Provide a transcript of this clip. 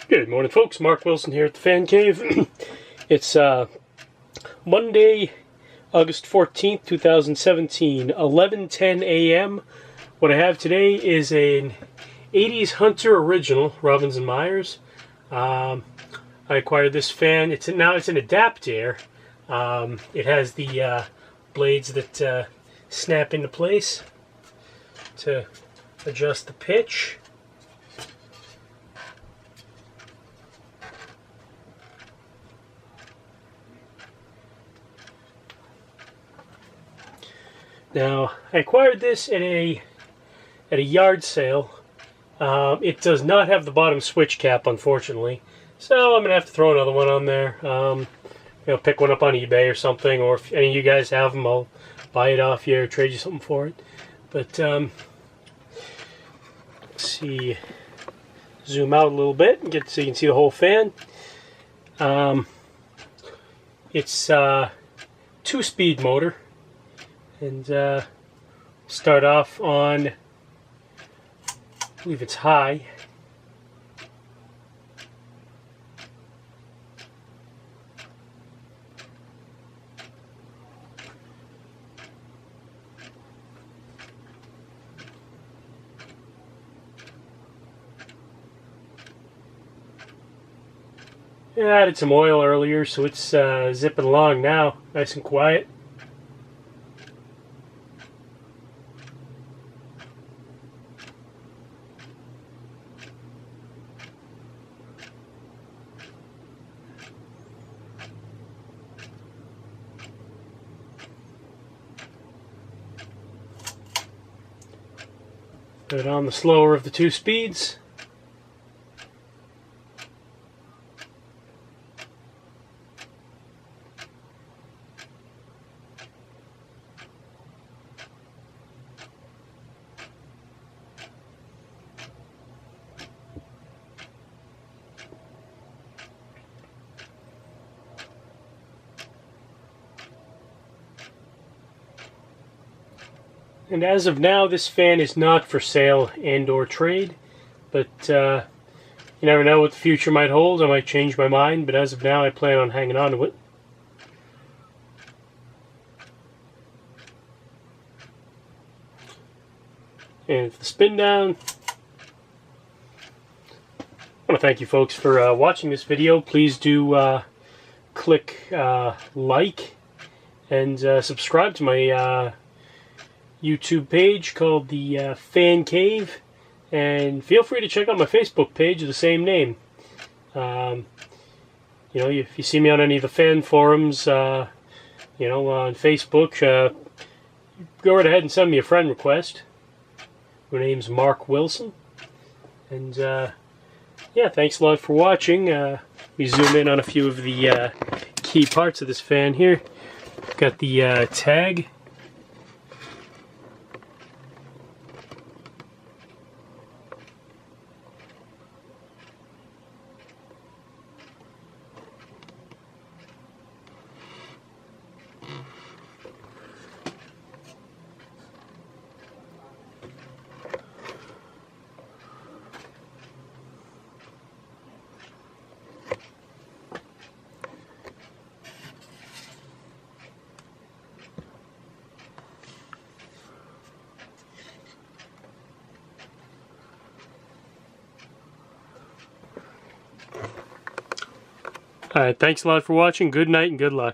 Good morning, folks. Mark Wilson here at the Fancave. It's Monday, August 14th, 2017, 11:10 a.m. What I have today is an 80s Hunter original, Robbins & Myers. I acquired this fan. Now it's an Adaptair. It has the blades that snap into place to adjust the pitch. Now, I acquired this at a yard sale. It does not have the bottom switch cap, unfortunately, so I'm gonna have to throw another one on there. Pick one up on eBay or something, or if any of you guys have them, I'll buy it off you or trade you something for it. But let's see, zoom out a little bit and get so you can see the whole fan. It's a 2-speed motor. And start off on, I believe it's high. I added some oil earlier, so it's zipping along now, nice and quiet. Put it on the slower of the 2 speeds. And as of now, this fan is not for sale and or trade, but you never know what the future might hold. I might change my mind, but as of now, I plan on hanging on to it. And for the spin down, I want to thank you folks for watching this video. Please do click like and subscribe to my YouTube page called the Fancave, and feel free to check out my Facebook page of the same name. If you see me on any of the fan forums, on Facebook, go right ahead and send me a friend request. My name's Mark Wilson, and yeah, thanks a lot for watching. We zoom in on a few of the key parts of this fan here. Got the tag. Alright, thanks a lot for watching. Good night and good luck.